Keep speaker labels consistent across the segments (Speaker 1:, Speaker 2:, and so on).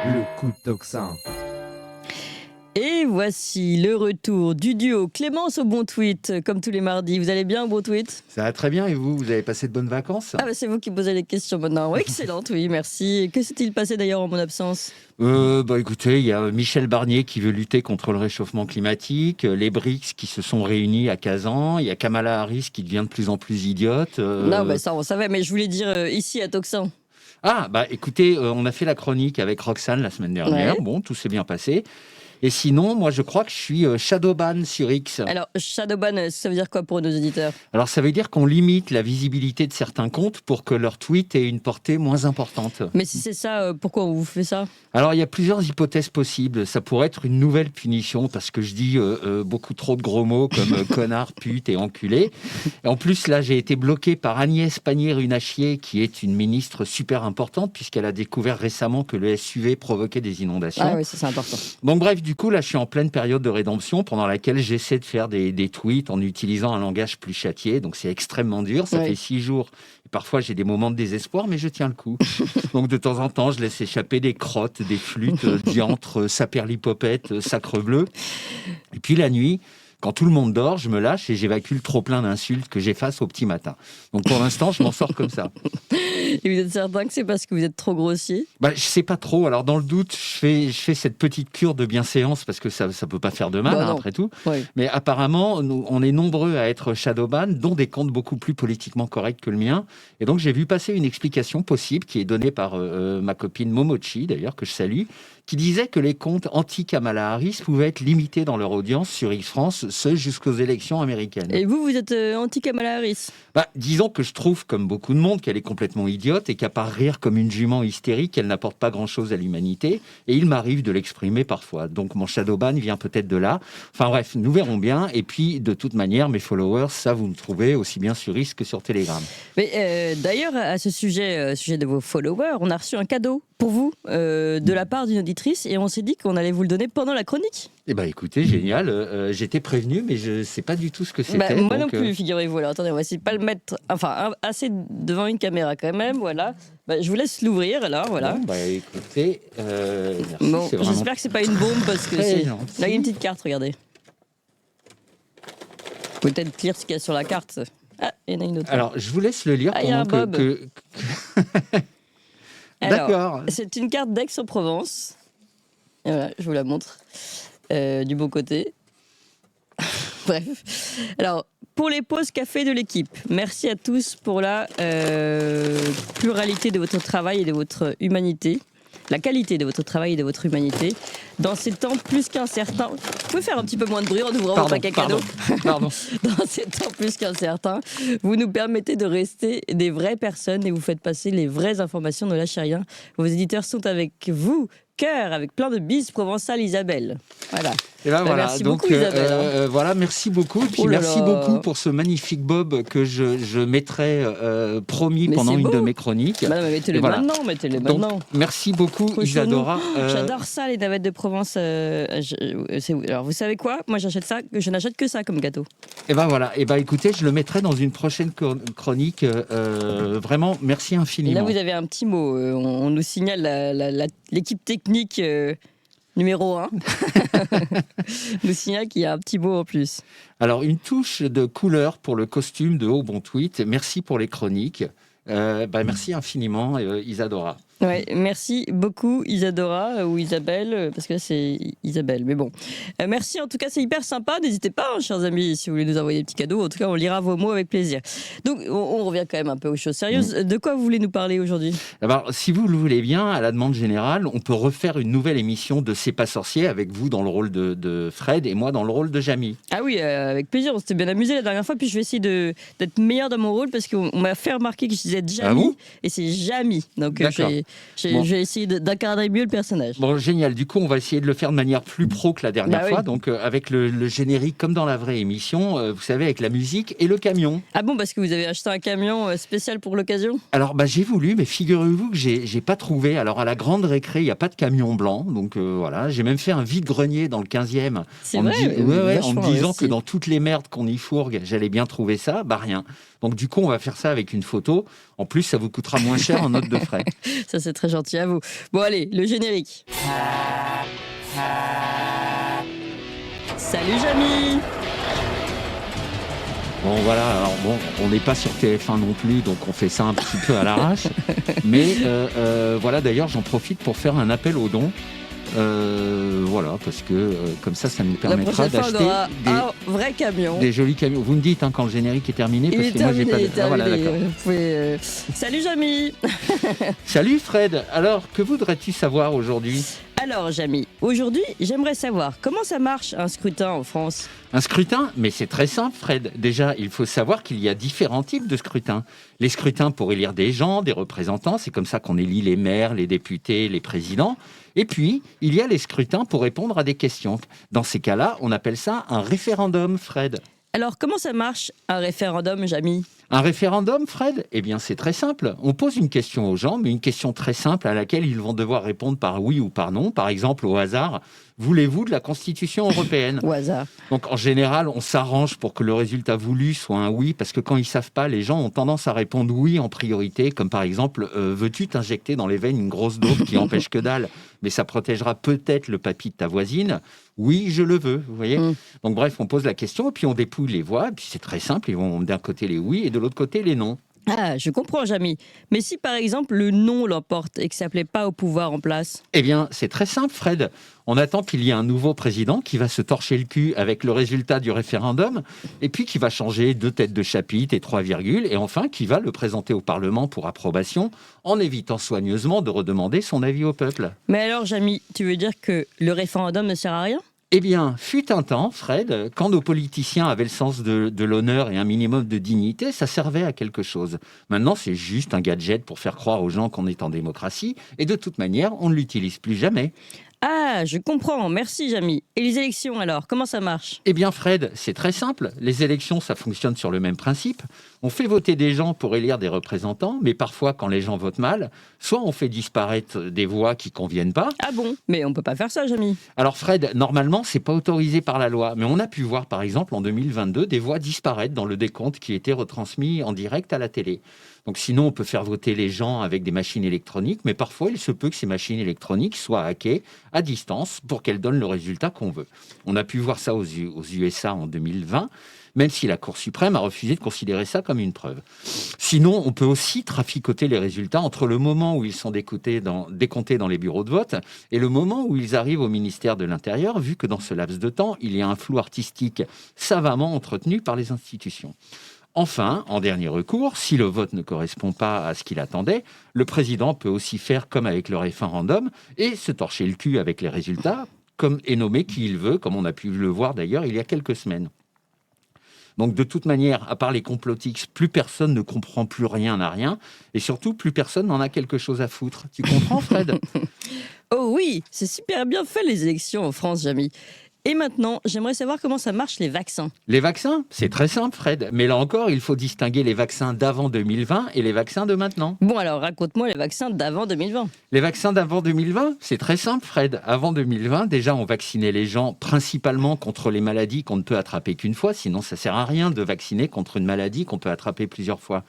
Speaker 1: Le coup de tocsin.
Speaker 2: Et voici le retour du duo Clémence au bon tweet, comme tous les mardis. Vous allez bien au bon tweet?
Speaker 1: Ça va très bien et vous avez passé de bonnes vacances?
Speaker 2: C'est vous qui posez les questions maintenant. Excellente, oui, merci. Que s'est-il passé d'ailleurs en mon absence?
Speaker 1: Écoutez, il y a Michel Barnier qui veut lutter contre le réchauffement climatique, les BRICS qui se sont réunis à Kazan, il y a Kamala Harris qui devient de plus en plus idiote.
Speaker 2: Non, ça on savait, mais je voulais dire ici à Toxin.
Speaker 1: Écoutez, on a fait la chronique avec Roxane la semaine dernière.
Speaker 2: Ouais.
Speaker 1: Bon, tout s'est bien passé. Et sinon, moi, je crois que je suis shadowban sur X.
Speaker 2: Alors, Shadowban, ça veut dire quoi pour nos auditeurs?
Speaker 1: Alors, ça veut dire qu'on limite la visibilité de certains comptes pour que leur tweet ait une portée moins importante.
Speaker 2: Mais si c'est ça, pourquoi on vous fait ça?
Speaker 1: Alors, il y a plusieurs hypothèses possibles. Ça pourrait être une nouvelle punition parce que je dis beaucoup trop de gros mots comme connard, pute et enculé. Et en plus, là, j'ai été bloqué par Agnès Pannier-Runacher, qui est une ministre super importante puisqu'elle a découvert récemment que le SUV provoquait des inondations.
Speaker 2: Ah oui, ça c'est important.
Speaker 1: Donc bref, du coup, là, je suis en pleine période de rédemption pendant laquelle j'essaie de faire des tweets en utilisant un langage plus châtié. Donc c'est extrêmement dur. Ça fait 6 jours. Et parfois, j'ai des moments de désespoir, mais je tiens le coup. Donc de temps en temps, je laisse échapper des crottes, des flûtes, diantres, saperlipopette, sacre-bleu. Et puis la nuit, quand tout le monde dort, je me lâche et j'évacue le trop-plein d'insultes que j'efface au petit matin. Donc pour l'instant, je m'en sors comme ça.
Speaker 2: Et vous êtes certain que c'est parce que vous êtes trop grossier?
Speaker 1: Je sais pas trop. Alors dans le doute, je fais cette petite cure de bienséance parce que ça peut pas faire de mal après tout.
Speaker 2: Oui.
Speaker 1: Mais apparemment, on est nombreux à être shadowban, dont des comptes beaucoup plus politiquement corrects que le mien. Et donc j'ai vu passer une explication possible qui est donnée par ma copine Momochi, d'ailleurs que je salue, qui disait que les comptes anti-Kamala Harris pouvaient être limités dans leur audience sur X-France, ce jusqu'aux élections américaines.
Speaker 2: Et vous êtes anti-Kamala Harris?
Speaker 1: Disons que je trouve, comme beaucoup de monde, qu'elle est complètement idiote et qu'à part rire comme une jument hystérique, elle n'apporte pas grand-chose à l'humanité. Et il m'arrive de l'exprimer parfois. Donc mon shadowban vient peut-être de là. Enfin bref, nous verrons bien. Et puis, de toute manière, mes followers, ça, vous me trouvez aussi bien sur X que sur Telegram.
Speaker 2: Mais d'ailleurs, à ce sujet de vos followers, on a reçu un cadeau pour vous de la part d'une auditrice et on s'est dit qu'on allait vous le donner pendant la chronique.
Speaker 1: Écoutez, génial. J'étais prévenu, mais je ne sais pas du tout ce que c'était.
Speaker 2: Moi non plus, figurez-vous. Alors attendez, on va essayer de pas le mettre, assez devant une caméra quand même, voilà. Je vous laisse l'ouvrir, alors, voilà.
Speaker 1: Bon, écoutez, merci.
Speaker 2: Bon, j'espère que c'est pas une bombe parce que c'est...
Speaker 1: gentil.
Speaker 2: Là, il y a une petite carte, regardez. Vous pouvez peut-être lire ce qu'il y a sur la carte. Ah, il y en a une autre.
Speaker 1: Alors, je vous laisse le lire
Speaker 2: il y a
Speaker 1: pendant
Speaker 2: un Bob. Alors,
Speaker 1: D'accord.
Speaker 2: c'est une carte d'Aix-en-Provence. Et voilà, je vous la montre du beau côté. Bref. Alors, pour les pauses café de l'équipe, merci à tous pour la pluralité de votre travail et de votre humanité. La qualité de votre travail et de votre humanité. Dans ces temps plus qu'incertains... Vous pouvez faire un petit peu moins de bruit en ouvrant votre paquet cadeau.
Speaker 1: Pardon.
Speaker 2: Dans ces temps plus qu'incertains, vous nous permettez de rester des vraies personnes et vous faites passer les vraies informations, ne lâchez rien. Vos éditeurs sont avec vous, cœur, avec plein de bises provençales, Isabelle. Voilà.
Speaker 1: Et voilà.
Speaker 2: Merci beaucoup, Isabelle.
Speaker 1: Voilà, merci beaucoup. Et puis merci beaucoup pour ce magnifique bob que je mettrai promis pendant une de mes chroniques.
Speaker 2: Mettez-le maintenant, mettez-le maintenant.
Speaker 1: Donc, merci beaucoup, Isadora.
Speaker 2: J'adore ça, les navettes de Provence. Alors, vous savez quoi? Moi, je n'achète que ça comme gâteau.
Speaker 1: Et voilà. Écoutez, je le mettrai dans une prochaine chronique. Vraiment, merci infiniment.
Speaker 2: Et là, vous avez un petit mot. On nous signale l'équipe technique numéro 1. nous signale qu'il y a un petit mot en plus.
Speaker 1: Alors, une touche de couleur pour le costume de Au Bon Tweet. Merci pour les chroniques. Merci infiniment, Isadora.
Speaker 2: Ouais, merci beaucoup Isadora ou Isabelle, parce que là c'est Isabelle, mais bon. Merci, en tout cas c'est hyper sympa, n'hésitez pas, chers amis, si vous voulez nous envoyer des petits cadeaux, en tout cas on lira vos mots avec plaisir. Donc on revient quand même un peu aux choses sérieuses. De quoi vous voulez nous parler aujourd'hui?
Speaker 1: Alors, si vous le voulez bien, à la demande générale, on peut refaire une nouvelle émission de C'est pas sorcier avec vous dans le rôle de Fred et moi dans le rôle de Jamy.
Speaker 2: Ah oui, avec plaisir, on s'était bien amusé la dernière fois, puis je vais essayer d'être meilleur dans mon rôle parce qu'on m'a fait remarquer que je disais Jamy et c'est Jamy, donc j'ai essayé d'incarner mieux le personnage.
Speaker 1: Bon, génial. Du coup, on va essayer de le faire de manière plus pro que la dernière fois. Donc, avec le générique comme dans la vraie émission, vous savez, avec la musique et le camion.
Speaker 2: Ah bon, parce que vous avez acheté un camion spécial pour l'occasion?
Speaker 1: Alors, j'ai voulu, mais figurez-vous que j'ai pas trouvé. Alors, à la grande récré, il n'y a pas de camion blanc. Donc, voilà. J'ai même fait un vide-grenier dans le 15e.
Speaker 2: C'est vrai?
Speaker 1: En me disant que dans toutes les merdes qu'on y fourgue, j'allais bien trouver ça. Rien. Donc du coup, on va faire ça avec une photo. En plus, ça vous coûtera moins cher en note de frais.
Speaker 2: Ça, c'est très gentil à vous. Bon, allez, le générique. Salut, Jamy.
Speaker 1: Bon voilà, alors bon, on n'est pas sur TF1 non plus, donc on fait ça un petit peu à l'arrache. Mais voilà, d'ailleurs, j'en profite pour faire un appel aux dons. Voilà, parce que comme ça nous permettra d'acheter
Speaker 2: un vrai camion.
Speaker 1: Des jolis camions. Vous me dites quand le générique est terminé, parce que moi j'ai pas de...
Speaker 2: Ah, voilà, d'accord. Vous pouvez, Salut Jamy.
Speaker 1: Salut Fred. Alors, que voudrais-tu savoir aujourd'hui ?
Speaker 2: Alors Jamy, aujourd'hui, j'aimerais savoir comment ça marche un scrutin en France.
Speaker 1: Un scrutin ? Mais c'est très simple, Fred. Déjà, il faut savoir qu'il y a différents types de scrutins. Les scrutins pour élire des gens, des représentants, c'est comme ça qu'on élit les maires, les députés, les présidents. Et puis, il y a les scrutins pour répondre à des questions. Dans ces cas-là, on appelle ça un référendum, Fred.
Speaker 2: Alors, comment ça marche, un référendum, Jamy ?
Speaker 1: Un référendum, Fred ? Eh bien, c'est très simple. On pose une question aux gens, mais une question très simple à laquelle ils vont devoir répondre par oui ou par non. Par exemple, au hasard, voulez-vous de la Constitution européenne ?
Speaker 2: Au hasard.
Speaker 1: Donc, en général, on s'arrange pour que le résultat voulu soit un oui, parce que quand ils ne savent pas, les gens ont tendance à répondre oui en priorité, comme par exemple, veux-tu t'injecter dans les veines une grosse dope qui empêche que dalle, mais ça protégera peut-être le papy de ta voisine ? Oui, je le veux, vous voyez. Donc bref, on pose la question, et puis on dépouille les voix, et puis c'est très simple, ils vont d'un côté les oui, et de l'autre côté les non.
Speaker 2: Ah, je comprends, Jamy. Mais si, par exemple, le non l'emporte et que ça ne plaît pas au pouvoir en place ?
Speaker 1: Eh bien, c'est très simple, Fred. On attend qu'il y ait un nouveau président qui va se torcher le cul avec le résultat du référendum, et puis qui va changer 2 têtes de chapitre et 3 virgules, et enfin qui va le présenter au Parlement pour approbation, en évitant soigneusement de redemander son avis au peuple.
Speaker 2: Mais alors, Jamy, tu veux dire que le référendum ne sert à rien ?
Speaker 1: Eh bien, fut un temps, Fred, quand nos politiciens avaient le sens de l'honneur et un minimum de dignité, ça servait à quelque chose. Maintenant, c'est juste un gadget pour faire croire aux gens qu'on est en démocratie, et de toute manière, on ne l'utilise plus jamais.
Speaker 2: Ah, je comprends. Merci, Jamy. Et les élections, alors, comment ça marche ?
Speaker 1: Eh bien, Fred, c'est très simple. Les élections, ça fonctionne sur le même principe. On fait voter des gens pour élire des représentants, mais parfois, quand les gens votent mal, soit on fait disparaître des voix qui conviennent pas.
Speaker 2: Ah bon ? Mais on peut pas faire ça, Jamy.
Speaker 1: Alors, Fred, normalement, c'est pas autorisé par la loi, mais on a pu voir, par exemple, en 2022, des voix disparaître dans le décompte qui était retransmis en direct à la télé. Donc sinon, on peut faire voter les gens avec des machines électroniques, mais parfois, il se peut que ces machines électroniques soient hackées à distance pour qu'elles donnent le résultat qu'on veut. On a pu voir ça aux USA en 2020, même si la Cour suprême a refusé de considérer ça comme une preuve. Sinon, on peut aussi traficoter les résultats entre le moment où ils sont décomptés dans les bureaux de vote et le moment où ils arrivent au ministère de l'Intérieur, vu que dans ce laps de temps, il y a un flou artistique savamment entretenu par les institutions. Enfin, en dernier recours, si le vote ne correspond pas à ce qu'il attendait, le président peut aussi faire comme avec le référendum et se torcher le cul avec les résultats et nommer qui il veut, comme on a pu le voir d'ailleurs il y a quelques semaines. Donc de toute manière, à part les complotiques, plus personne ne comprend plus rien à rien et surtout plus personne n'en a quelque chose à foutre. Tu comprends, Fred ?
Speaker 2: Oh oui, c'est super bien fait les élections en France, Jamy. Et maintenant, j'aimerais savoir comment ça marche les vaccins.
Speaker 1: Les vaccins, c'est très simple, Fred. Mais là encore, il faut distinguer les vaccins d'avant 2020 et les vaccins de maintenant.
Speaker 2: Bon, alors raconte-moi les vaccins d'avant 2020.
Speaker 1: Les vaccins d'avant 2020, c'est très simple, Fred. Avant 2020, déjà, on vaccinait les gens principalement contre les maladies qu'on ne peut attraper qu'une fois. Sinon, ça ne sert à rien de vacciner contre une maladie qu'on peut attraper plusieurs fois.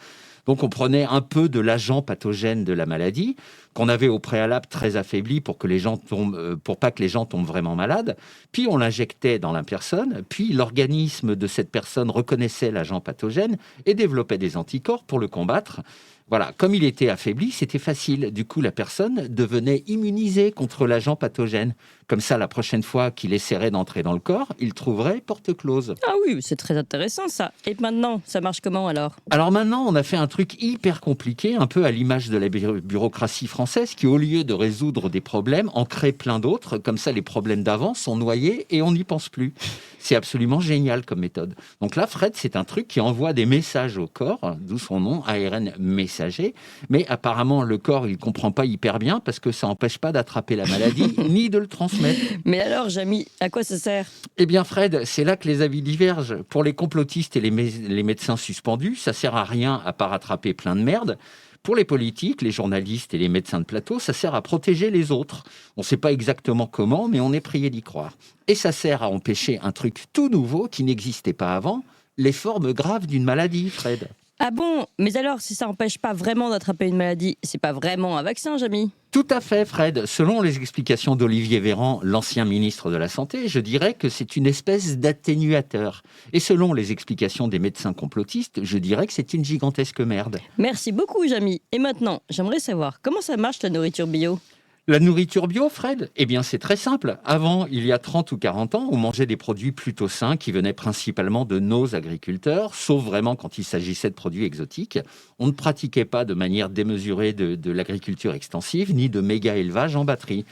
Speaker 1: Donc, on prenait un peu de l'agent pathogène de la maladie, qu'on avait au préalable très affaibli pour pas que les gens tombent vraiment malades. Puis, on l'injectait dans la personne. Puis, l'organisme de cette personne reconnaissait l'agent pathogène et développait des anticorps pour le combattre. Voilà, comme il était affaibli, c'était facile. Du coup, la personne devenait immunisée contre l'agent pathogène. Comme ça, la prochaine fois qu'il essaierait d'entrer dans le corps, il trouverait porte close.
Speaker 2: Ah oui, c'est très intéressant ça. Et maintenant, ça marche comment alors ?
Speaker 1: Alors maintenant, on a fait un truc hyper compliqué, un peu à l'image de la bureaucratie française, qui au lieu de résoudre des problèmes, en crée plein d'autres. Comme ça, les problèmes d'avant sont noyés et on n'y pense plus. C'est absolument génial comme méthode. Donc là, Fred, c'est un truc qui envoie des messages au corps, d'où son nom, ARN messager. Mais apparemment, le corps, il ne comprend pas hyper bien parce que ça n'empêche pas d'attraper la maladie ni de le transmettre.
Speaker 2: Mais alors, Jamy, à quoi ça sert ?
Speaker 1: Eh bien, Fred, c'est là que les avis divergent. Pour les complotistes et les médecins suspendus, ça sert à rien à part attraper plein de merde. Pour les politiques, les journalistes et les médecins de plateau, ça sert à protéger les autres. On ne sait pas exactement comment, mais on est prié d'y croire. Et ça sert à empêcher un truc tout nouveau qui n'existait pas avant, les formes graves d'une maladie, Fred.
Speaker 2: Ah bon? Mais alors, si ça n'empêche pas vraiment d'attraper une maladie, c'est pas vraiment un vaccin, Jamy?
Speaker 1: Tout à fait, Fred. Selon les explications d'Olivier Véran, l'ancien ministre de la Santé, je dirais que c'est une espèce d'atténuateur. Et selon les explications des médecins complotistes, je dirais que c'est une gigantesque merde.
Speaker 2: Merci beaucoup, Jamy. Et maintenant, j'aimerais savoir comment ça marche la nourriture bio?
Speaker 1: La nourriture bio, Fred? Eh bien, c'est très simple. Avant, il y a 30 ou 40 ans, on mangeait des produits plutôt sains qui venaient principalement de nos agriculteurs, sauf vraiment quand il s'agissait de produits exotiques. On ne pratiquait pas de manière démesurée de l'agriculture extensive, ni de méga élevage en batterie.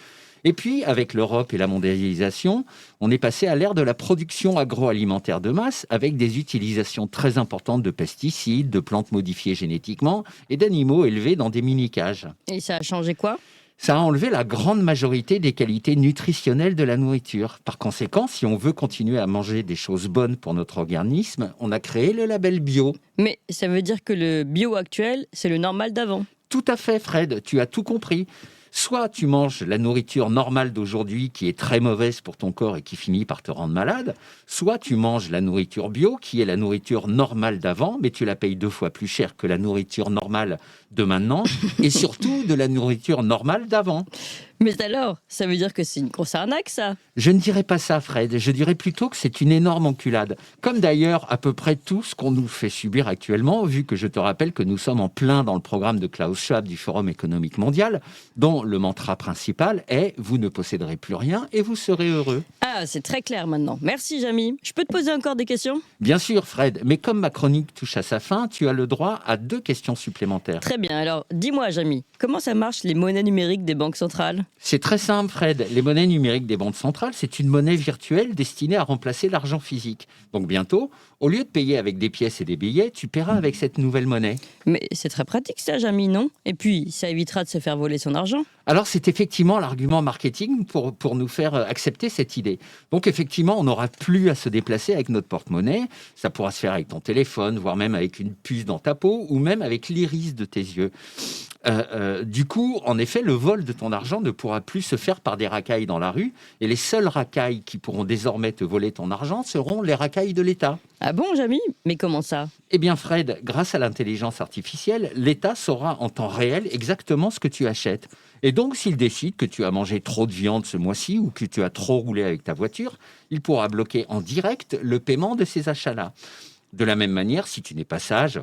Speaker 1: Et puis, avec l'Europe et la mondialisation, on est passé à l'ère de la production agroalimentaire de masse, avec des utilisations très importantes de pesticides, de plantes modifiées génétiquement et d'animaux élevés dans des mini-cages.
Speaker 2: Et ça a changé quoi?
Speaker 1: Ça a enlevé la grande majorité des qualités nutritionnelles de la nourriture. Par conséquent, si on veut continuer à manger des choses bonnes pour notre organisme, on a créé le label bio.
Speaker 2: Mais ça veut dire que le bio actuel, c'est le normal d'avant.
Speaker 1: Tout à fait, Fred, tu as tout compris. Soit tu manges la nourriture normale d'aujourd'hui qui est très mauvaise pour ton corps et qui finit par te rendre malade, soit tu manges la nourriture bio qui est la nourriture normale d'avant, mais tu la payes 2 fois plus cher que la nourriture normale de maintenant et surtout de la nourriture normale d'avant.
Speaker 2: Mais alors, ça veut dire que c'est une grosse arnaque, ça?
Speaker 1: Je ne dirais pas ça, Fred. Je dirais plutôt que c'est une énorme enculade. Comme d'ailleurs à peu près tout ce qu'on nous fait subir actuellement, vu que je te rappelle que nous sommes en plein dans le programme de Klaus Schwab du Forum économique mondial, dont le mantra principal est « Vous ne posséderez plus rien et vous serez heureux ».
Speaker 2: Ah, c'est très clair maintenant. Merci, Jamy. Je peux te poser encore des questions?
Speaker 1: Bien sûr, Fred, mais comme ma chronique touche à sa fin, tu as le droit à 2 questions supplémentaires.
Speaker 2: Très bien. Alors, dis-moi, Jamy, comment ça marche les monnaies numériques des banques centrales?
Speaker 1: C'est très simple, Fred. Les monnaies numériques des banques centrales, c'est une monnaie virtuelle destinée à remplacer l'argent physique. Donc bientôt, au lieu de payer avec des pièces et des billets, tu paieras avec cette nouvelle monnaie.
Speaker 2: Mais c'est très pratique ça, Jamy, non? Et puis, ça évitera de se faire voler son argent.
Speaker 1: Alors, c'est effectivement l'argument marketing pour nous faire accepter cette idée. Donc, effectivement, on n'aura plus à se déplacer avec notre porte-monnaie. Ça pourra se faire avec ton téléphone, voire même avec une puce dans ta peau, ou même avec l'iris de tes yeux. Du coup, en effet, le vol de ton argent ne pourra plus se faire par des racailles dans la rue, et les seules racailles qui pourront désormais te voler ton argent seront les racailles de l'État.
Speaker 2: Ah bon, Jamy? Mais comment ça?
Speaker 1: Eh bien, Fred, grâce à l'intelligence artificielle, l'État saura en temps réel exactement ce que tu achètes. Et donc, s'il décide que tu as mangé trop de viande ce mois-ci ou que tu as trop roulé avec ta voiture, il pourra bloquer en direct le paiement de ces achats-là. De la même manière, si tu n'es pas sage,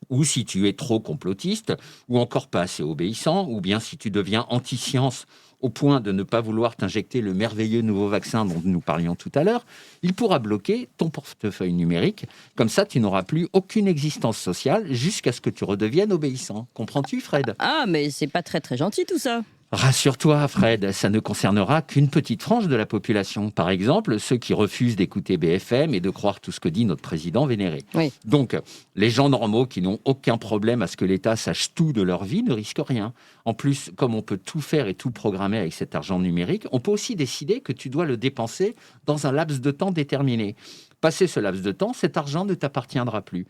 Speaker 1: ou si tu es trop complotiste, ou encore pas assez obéissant, ou bien si tu deviens anti-science au point de ne pas vouloir t'injecter le merveilleux nouveau vaccin dont nous parlions tout à l'heure, il pourra bloquer ton portefeuille numérique. Comme ça, tu n'auras plus aucune existence sociale jusqu'à ce que tu redeviennes obéissant. Comprends-tu, Fred?
Speaker 2: Ah, mais c'est pas très très gentil tout ça.
Speaker 1: Rassure-toi, Fred, ça ne concernera qu'une petite frange de la population. Par exemple, ceux qui refusent d'écouter BFM et de croire tout ce que dit notre président vénéré.
Speaker 2: Oui.
Speaker 1: Donc, les gens normaux qui n'ont aucun problème à ce que l'État sache tout de leur vie ne risquent rien. En plus, comme on peut tout faire et tout programmer avec cet argent numérique, on peut aussi décider que tu dois le dépenser dans un laps de temps déterminé. Passé ce laps de temps, cet argent ne t'appartiendra plus.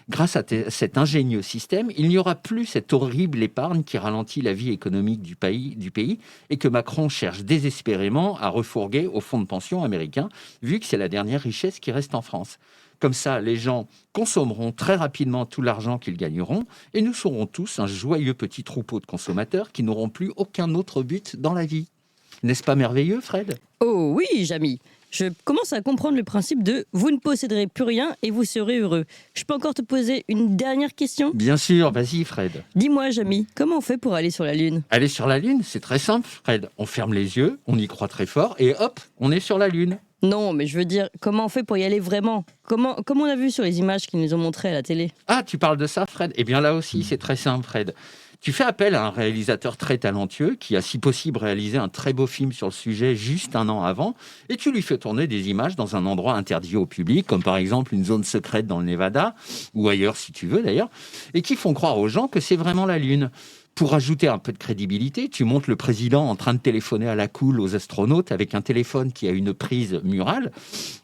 Speaker 1: Grâce à cet ingénieux système, il n'y aura plus cette horrible épargne qui ralentit la vie économique du pays et que Macron cherche désespérément à refourguer au fonds de pension américain, vu que c'est la dernière richesse qui reste en France. Comme ça, les gens consommeront très rapidement tout l'argent qu'ils gagneront et nous serons tous un joyeux petit troupeau de consommateurs qui n'auront plus aucun autre but dans la vie. N'est-ce pas merveilleux, Fred?
Speaker 2: Oh oui, Jamy. Je commence à comprendre le principe de « vous ne posséderez plus rien et vous serez heureux ». Je peux encore te poser une dernière question?
Speaker 1: Bien sûr, vas-y, Fred.
Speaker 2: Dis-moi, Jamy, comment on fait pour aller sur la Lune?
Speaker 1: Aller sur la Lune, c'est très simple, Fred. On ferme les yeux, on y croit très fort et hop, on est sur la Lune.
Speaker 2: Non, mais je veux dire, comment on fait pour y aller vraiment? Comme on a vu sur les images qu'ils nous ont montrées à la télé.
Speaker 1: Ah, tu parles de ça, Fred? Eh bien là aussi, c'est très simple, Fred. Tu fais appel à un réalisateur très talentueux qui a, si possible, réalisé un très beau film sur le sujet juste 1 an avant, et tu lui fais tourner des images dans un endroit interdit au public, comme par exemple une zone secrète dans le Nevada, ou ailleurs si tu veux d'ailleurs, et qui font croire aux gens que c'est vraiment la Lune. Pour ajouter un peu de crédibilité, tu montres le président en train de téléphoner à la cool aux astronautes avec un téléphone qui a une prise murale,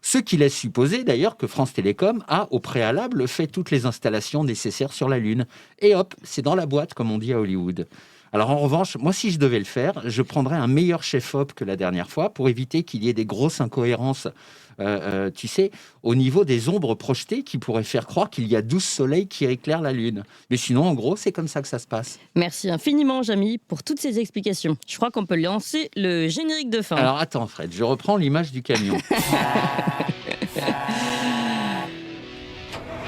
Speaker 1: ce qui laisse supposer d'ailleurs que France Télécom a au préalable fait toutes les installations nécessaires sur la Lune. Et hop, c'est dans la boîte comme on dit à Hollywood. Alors en revanche, moi si je devais le faire, je prendrais un meilleur chef-op que la dernière fois pour éviter qu'il y ait des grosses incohérences, tu sais, au niveau des ombres projetées qui pourraient faire croire qu'il y a 12 soleils qui éclairent la Lune. Mais sinon, en gros, c'est comme ça que ça se passe.
Speaker 2: Merci infiniment, Jamy, pour toutes ces explications. Je crois qu'on peut lancer le générique de fin.
Speaker 1: Alors attends, Fred, je reprends l'image du camion.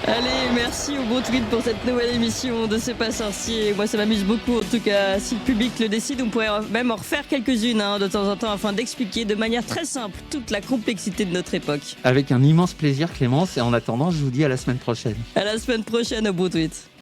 Speaker 2: Allez, merci au beau tweet pour cette nouvelle émission de C'est pas sorcier. Moi, ça m'amuse beaucoup. En tout cas, si le public le décide, on pourrait même en refaire quelques-unes de temps en temps afin d'expliquer de manière très simple toute la complexité de notre époque.
Speaker 1: Avec un immense plaisir, Clémence. Et en attendant, je vous dis à la semaine prochaine.
Speaker 2: À la semaine prochaine au beau tweet.